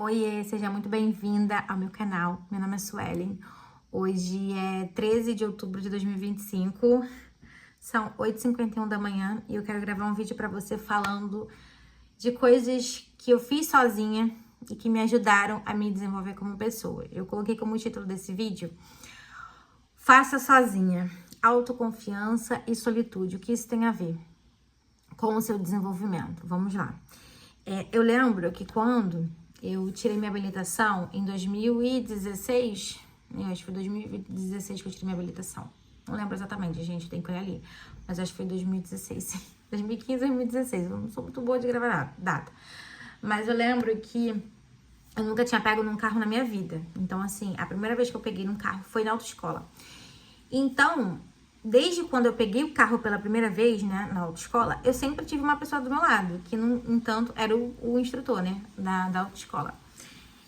Oiê, seja muito bem-vinda ao meu canal. Meu nome é Suelen. Hoje é 13 de outubro de 2025, são 8h51 da manhã e eu quero gravar um vídeo pra você falando de coisas que eu fiz sozinha e que me ajudaram a me desenvolver como pessoa. Eu coloquei como título desse vídeo: Faça sozinha, autoconfiança e solitude. O que isso tem a ver com o seu desenvolvimento? Vamos lá. Eu lembro que quando eu tirei minha habilitação em 2016, eu acho que foi 2016 que eu tirei minha habilitação. Não lembro exatamente, gente, tem que olhar ali. Mas acho que foi 2016, 2015, 2016. Eu não sou muito boa de gravar data. Mas eu lembro que eu nunca tinha pego num carro na minha vida. Então, assim, a primeira vez que eu peguei num carro foi na autoescola. Então, desde quando eu peguei o carro pela primeira vez, né, na autoescola, eu sempre tive uma pessoa do meu lado, que, no entanto, era o instrutor, né, da autoescola.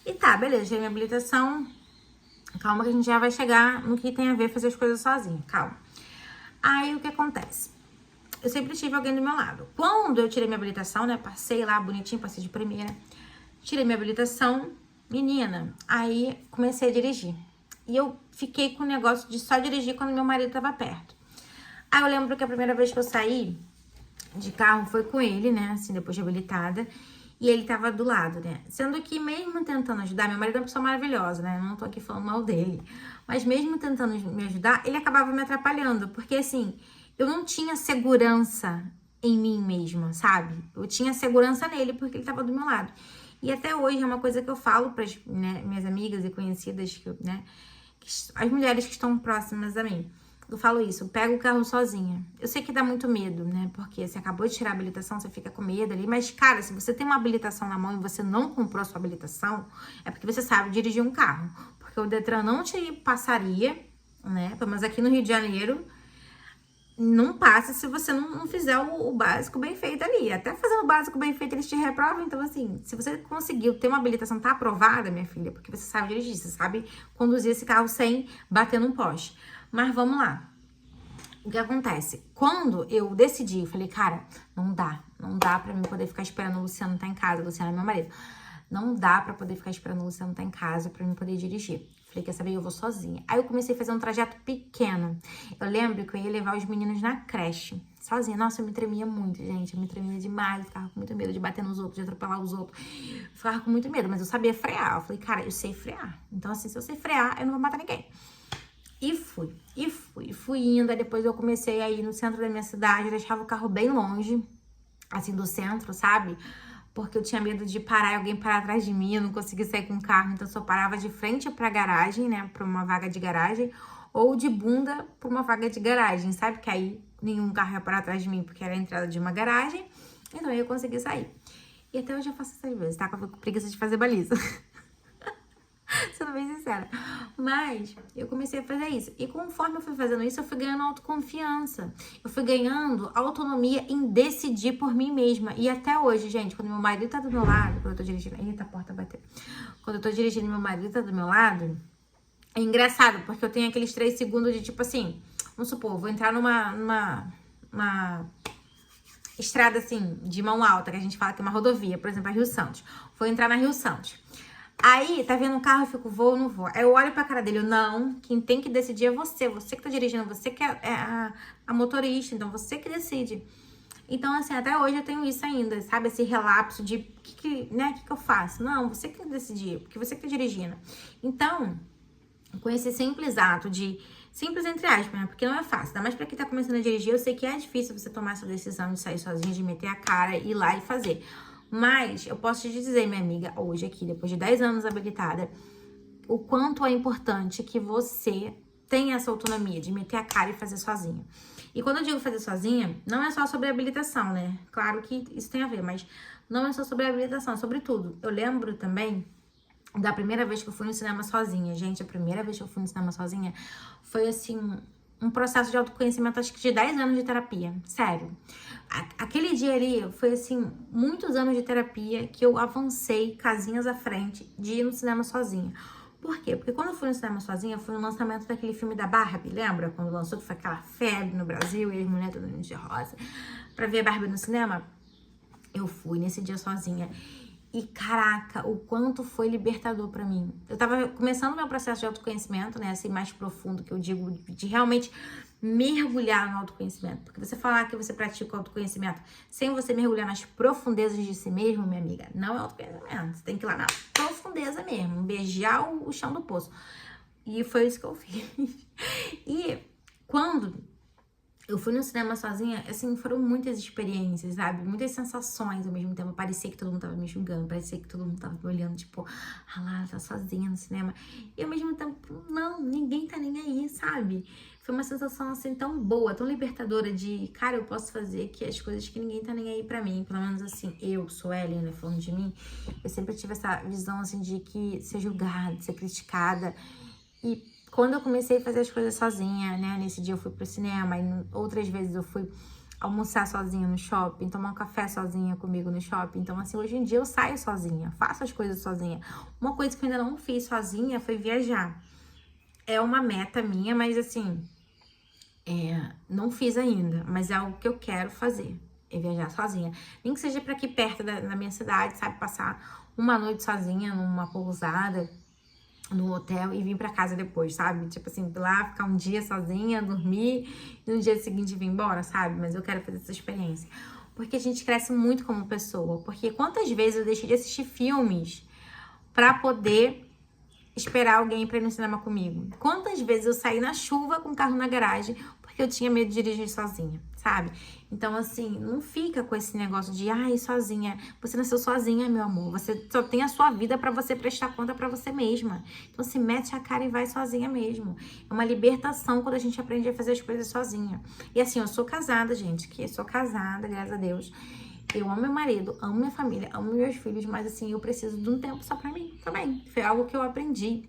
E tá, beleza, tirei minha habilitação. Calma que a gente já vai chegar no que tem a ver fazer as coisas sozinha, calma. Aí, o que acontece? Eu sempre tive alguém do meu lado. Quando eu tirei minha habilitação, né, passei lá bonitinho, passei de primeira, tirei minha habilitação, menina, aí comecei a dirigir. E eu fiquei com o negócio de só dirigir quando meu marido tava perto. Aí eu lembro que a primeira vez que eu saí de carro foi com ele, né? Assim, depois de habilitada. E ele tava do lado, né? Sendo que mesmo tentando ajudar, meu marido é uma pessoa maravilhosa, né? Eu não tô aqui falando mal dele. Mas mesmo tentando me ajudar, ele acabava me atrapalhando. Porque, assim, eu não tinha segurança em mim mesma, sabe? Eu tinha segurança nele porque ele tava do meu lado. E até hoje é uma coisa que eu falo para minhas amigas e conhecidas, né? As mulheres que estão próximas a mim. Eu falo isso, eu pego o carro sozinha. Eu sei que dá muito medo, né? Porque você acabou de tirar a habilitação, você fica com medo ali. Mas, cara, se você tem uma habilitação na mão e você não comprou a sua habilitação, é porque você sabe dirigir um carro. Porque o Detran não te passaria, né? Pelo menos aqui no Rio de Janeiro, não passa se você não fizer o básico bem feito ali. Até fazendo o básico bem feito, eles te reprovam. Então, assim, se você conseguiu ter uma habilitação, tá aprovada, minha filha, porque você sabe dirigir, você sabe conduzir esse carro sem bater num poste. Mas vamos lá. O que acontece? Quando eu decidi, eu falei, cara, não dá pra mim poder ficar esperando o Luciano tá em casa. O Luciano é meu marido. Não dá pra poder ficar esperando o Luciano tá em casa pra mim poder dirigir. Falei, quer saber? Eu vou sozinha. Aí eu comecei a fazer um trajeto pequeno. Eu lembro que eu ia levar os meninos na creche, sozinha. Nossa, eu me tremia muito, gente. Eu me tremia demais. Eu ficava com muito medo de bater nos outros, de atropelar os outros. Eu ficava com muito medo, mas eu sabia frear. Eu falei, cara, eu sei frear. Então, assim, se eu sei frear, eu não vou matar ninguém. E fui indo. Aí depois eu comecei a ir no centro da minha cidade. Eu deixava o carro bem longe, assim, do centro, sabe? Porque eu tinha medo de parar e alguém parar atrás de mim, eu não conseguia sair com o carro, então eu só parava de frente pra garagem, né, pra uma vaga de garagem, ou de bunda pra uma vaga de garagem, sabe? Que aí nenhum carro ia parar atrás de mim, porque era a entrada de uma garagem, então eu consegui sair. E até hoje eu faço essas vezes, tá? Com preguiça de fazer baliza. Sendo bem sincera. Mas eu comecei a fazer isso. E conforme eu fui fazendo isso, eu fui ganhando autoconfiança. Eu fui ganhando autonomia em decidir por mim mesma. E até hoje, gente, quando meu marido tá do meu lado, quando eu tô dirigindo... Eita, a porta bateu. Quando eu tô dirigindo e meu marido tá do meu lado, é engraçado, porque eu tenho aqueles 3 segundos de tipo assim... Vamos supor, vou entrar numa estrada assim, de mão alta, que a gente fala que é uma rodovia, por exemplo, a Rio Santos. Vou entrar na Rio Santos. Aí, tá vendo o carro, eu fico, vou ou não vou? Aí eu olho pra cara dele, não, quem tem que decidir é você que tá dirigindo, você que é a motorista, então você que decide. Então, assim, até hoje eu tenho isso ainda, sabe? Esse relapso de, o que eu faço? Não, você que tem que decidir, porque você que tá dirigindo. Então, com esse simples ato de, simples entre aspas, né? Porque não é fácil, ainda mais pra quem tá começando a dirigir, eu sei que é difícil você tomar essa decisão de sair sozinho, de meter a cara, ir lá e fazer. Mas eu posso te dizer, minha amiga, hoje aqui, depois de 10 anos habilitada, o quanto é importante que você tenha essa autonomia de meter a cara e fazer sozinha. E quando eu digo fazer sozinha, não é só sobre habilitação, né? Claro que isso tem a ver, mas não é só sobre habilitação, é sobre tudo. Eu lembro também da primeira vez que eu fui no cinema sozinha. Gente, a primeira vez que eu fui no cinema sozinha foi assim... um processo de autoconhecimento, acho que de 10 anos de terapia, sério. Aquele dia ali foi, assim, muitos anos de terapia que eu avancei casinhas à frente de ir no cinema sozinha. Por quê? Porque quando eu fui no cinema sozinha, foi no lançamento daquele filme da Barbie, lembra? Quando lançou, que foi aquela febre no Brasil e as mulheres todas de rosa, pra ver Barbie no cinema. Eu fui nesse dia sozinha. E caraca, o quanto foi libertador pra mim. Eu tava começando meu processo de autoconhecimento, né, assim, mais profundo, que eu digo, de realmente mergulhar no autoconhecimento. Porque você falar que você pratica o autoconhecimento sem você mergulhar nas profundezas de si mesmo, minha amiga, não é autoconhecimento. Você tem que ir lá na profundeza mesmo, beijar o chão do poço. E foi isso que eu fiz. E quando eu fui no cinema sozinha, assim, foram muitas experiências, sabe? Muitas sensações ao mesmo tempo. Parecia que todo mundo tava me julgando, parecia que todo mundo tava me olhando, tipo, ah lá, tá sozinha no cinema. E ao mesmo tempo, não, ninguém tá nem aí, sabe? Foi uma sensação, assim, tão boa, tão libertadora de, cara, eu posso fazer que as coisas que ninguém tá nem aí pra mim. Pelo menos, assim, eu sou Ellen, né, falando de mim. Eu sempre tive essa visão, assim, de que ser julgada, de ser criticada. E quando eu comecei a fazer as coisas sozinha, né? Nesse dia eu fui pro cinema, e outras vezes eu fui almoçar sozinha no shopping, tomar um café sozinha comigo no shopping. Então, assim, hoje em dia eu saio sozinha, faço as coisas sozinha. Uma coisa que eu ainda não fiz sozinha foi viajar. É uma meta minha, mas assim, não fiz ainda, mas é algo que eu quero fazer. É viajar sozinha. Nem que seja pra aqui perto da minha cidade, sabe? Passar uma noite sozinha numa pousada, no hotel e vim pra casa depois, sabe? Tipo assim, ir lá, ficar um dia sozinha, dormir e no dia seguinte vir embora, sabe? Mas eu quero fazer essa experiência. Porque a gente cresce muito como pessoa. Porque quantas vezes eu deixei de assistir filmes pra poder esperar alguém pra ir no cinema comigo? Quantas vezes eu saí na chuva com o carro na garagem porque eu tinha medo de dirigir sozinha, sabe? Então, assim, não fica com esse negócio de, ai, sozinha. Você nasceu sozinha, meu amor. Você só tem a sua vida pra você prestar conta pra você mesma. Então, se mete a cara e vai sozinha mesmo. É uma libertação quando a gente aprende a fazer as coisas sozinha. E assim, eu sou casada, gente, que eu sou casada, graças a Deus. Eu amo meu marido, amo minha família, amo meus filhos, mas assim, eu preciso de um tempo só pra mim também. Foi algo que eu aprendi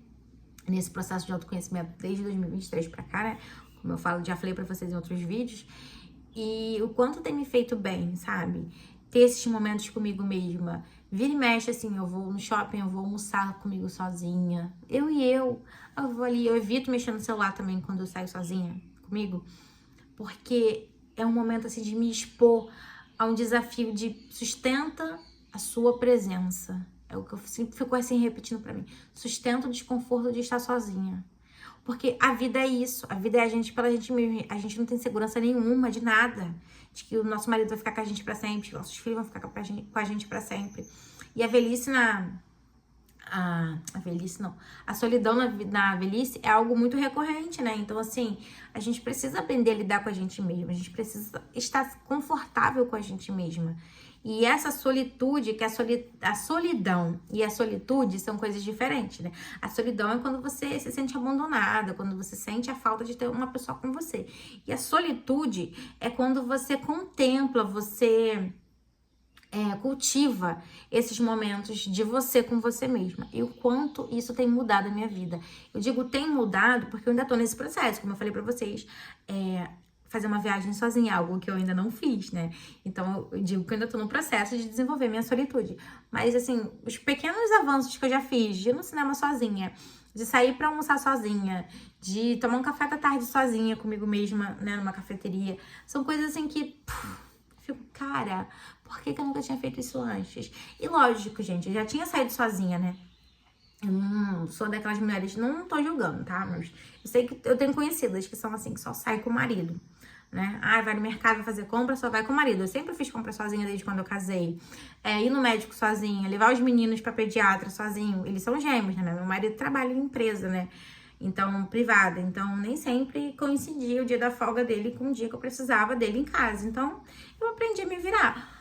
nesse processo de autoconhecimento desde 2023 pra cá, né? Como eu falo, já falei pra vocês em outros vídeos. E o quanto tem me feito bem, sabe? Ter esses momentos comigo mesma. Vira e mexe, assim, eu vou no shopping, eu vou almoçar comigo sozinha. Eu vou ali, eu evito mexer no celular também quando eu saio sozinha comigo. Porque é um momento, assim, de me expor a um desafio de sustenta a sua presença. É o que eu sempre fico assim repetindo pra mim. Sustenta o desconforto de estar sozinha. Porque a vida é isso. A vida é a gente pela gente mesmo. A gente não tem segurança nenhuma de nada. De que o nosso marido vai ficar com a gente pra sempre. Que nossos filhos vão ficar com a gente pra sempre. E a velhice a velhice não. A solidão na velhice é algo muito recorrente, né? Então, assim, a gente precisa aprender a lidar com a gente mesma. A gente precisa estar confortável com a gente mesma. E essa solitude, que a solidão e a solitude são coisas diferentes, né? A solidão é quando você se sente abandonada, quando você sente a falta de ter uma pessoa com você. E a solitude é quando você contempla, você cultiva esses momentos de você com você mesma. E o quanto isso tem mudado a minha vida. Eu digo tem mudado porque eu ainda tô nesse processo, como eu falei pra vocês. Fazer uma viagem sozinha, algo que eu ainda não fiz, né? Então, eu digo que eu ainda tô no processo de desenvolver minha solitude. Mas, assim, os pequenos avanços que eu já fiz, de ir no cinema sozinha, de sair pra almoçar sozinha, de tomar um café da tarde sozinha comigo mesma, né, numa cafeteria, são coisas, assim, que... fico, cara, por que eu nunca tinha feito isso antes? E lógico, gente, eu já tinha saído sozinha, né? Eu não sou daquelas mulheres, não tô julgando, tá? Mas eu sei que eu tenho conhecidas que são assim, que só saem com o marido, né? Ah, vai no mercado, vai fazer compra, só vai com o marido. Eu sempre fiz compra sozinha desde quando eu casei. Ir no médico sozinha, levar os meninos pra pediatra sozinho. Eles são gêmeos, né? Meu marido trabalha em empresa, né? Então, privada. Então, nem sempre coincidia o dia da folga dele com o dia que eu precisava dele em casa. Então, eu aprendi a me virar.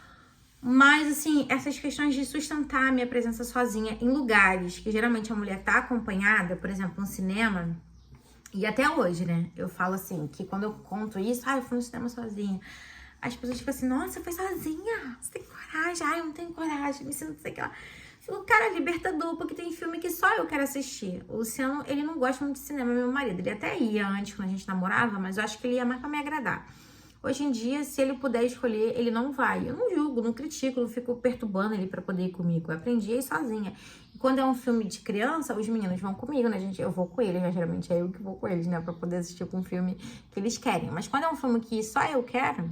Mas, assim, essas questões de sustentar a minha presença sozinha em lugares que geralmente a mulher tá acompanhada, por exemplo, no cinema, e até hoje, né? Eu falo assim, que quando eu conto isso, eu fui no cinema sozinha. As pessoas ficam assim, nossa, você foi sozinha? Você tem coragem? Eu não tenho coragem, me sinto, não sei o que lá. Eu falo, cara, libertador, porque tem filme que só eu quero assistir. O Luciano, ele não gosta muito de cinema, meu marido. Ele até ia antes, quando a gente namorava, mas eu acho que ele ia mais pra me agradar. Hoje em dia, se ele puder escolher, ele não vai. Eu não julgo, não critico, não fico perturbando ele pra poder ir comigo. Eu aprendi a ir sozinha. E quando é um filme de criança, os meninos vão comigo, né, gente? Eu vou com eles, né? Geralmente é eu que vou com eles, né? Pra poder assistir com um filme que eles querem. Mas quando é um filme que só eu quero,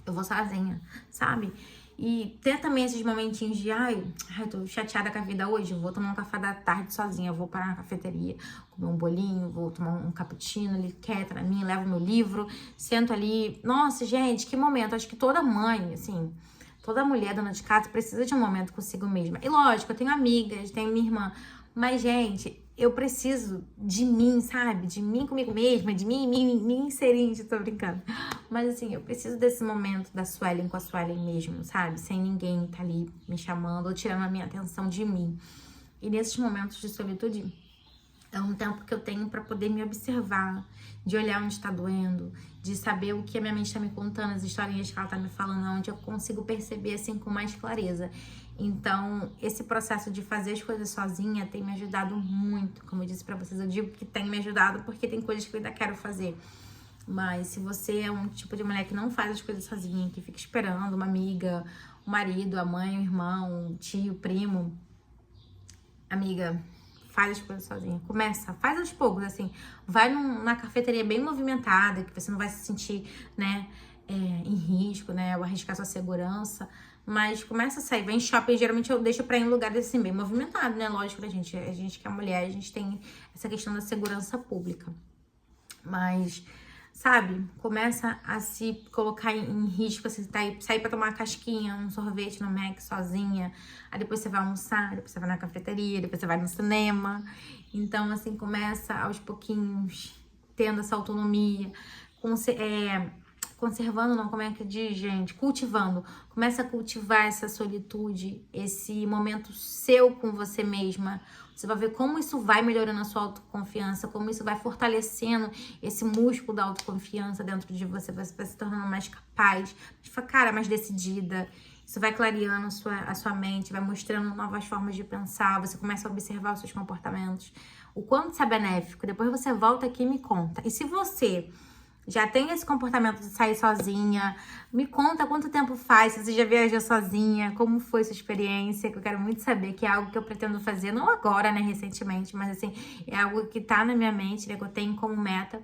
eu vou sozinha, sabe? E ter também esses momentinhos de, ai, tô chateada com a vida hoje, vou tomar um café da tarde sozinha, vou parar na cafeteria, comer um bolinho, vou tomar um cappuccino ali, quieta na minha, levo meu livro, sento ali. Nossa, gente, que momento. Acho que toda mãe, assim, toda mulher dona de casa precisa de um momento consigo mesma. E lógico, eu tenho amigas, tenho minha irmã, mas, gente, eu preciso de mim, sabe? De mim comigo mesma, de mim inserir, tô brincando. Mas assim, eu preciso desse momento da Suelen com a Suelen mesmo, sabe? Sem ninguém tá ali me chamando ou tirando a minha atenção de mim. E nesses momentos de solitude, é um tempo que eu tenho pra poder me observar, de olhar onde tá doendo, de saber o que a minha mente tá me contando, as historinhas que ela tá me falando, onde eu consigo perceber assim com mais clareza. Então, esse processo de fazer as coisas sozinha tem me ajudado muito. Como eu disse pra vocês, eu digo que tem me ajudado porque tem coisas que eu ainda quero fazer. Mas se você é um tipo de mulher que não faz as coisas sozinha, que fica esperando uma amiga, o marido, a mãe, o irmão, o tio, o primo, amiga, faz as coisas sozinha. Começa, faz aos poucos, assim. Vai na cafeteria bem movimentada, que você não vai se sentir, né, em risco, né, ou arriscar sua segurança. Mas começa a sair, vai em shopping, geralmente eu deixo pra ir em lugares assim, bem movimentado, né? Lógico, a gente que é mulher, a gente tem essa questão da segurança pública. Mas, sabe, começa a se colocar em risco, assim, sair pra tomar uma casquinha, um sorvete no Mac sozinha. Aí depois você vai almoçar, depois você vai na cafeteria, depois você vai no cinema. Então, assim, começa aos pouquinhos, tendo essa autonomia, conservando, não, como é que diz, gente? Cultivando. Começa a cultivar essa solitude, esse momento seu com você mesma. Você vai ver como isso vai melhorando a sua autoconfiança, como isso vai fortalecendo esse músculo da autoconfiança dentro de você. Você vai se tornando mais capaz, mais decidida. Isso vai clareando a sua mente, vai mostrando novas formas de pensar. Você começa a observar os seus comportamentos. O quanto isso é benéfico. Depois você volta aqui e me conta. E se você já tem esse comportamento de sair sozinha, me conta quanto tempo faz, se você já viajou sozinha, como foi sua experiência, que eu quero muito saber, que é algo que eu pretendo fazer, não agora, né, recentemente, mas assim, é algo que tá na minha mente, né, que eu tenho como meta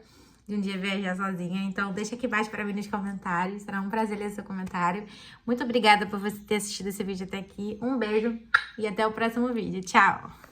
de um dia viajar sozinha. Então deixa aqui embaixo para mim nos comentários, será um prazer ler seu comentário. Muito obrigada por você ter assistido esse vídeo até aqui, um beijo e até o próximo vídeo, tchau!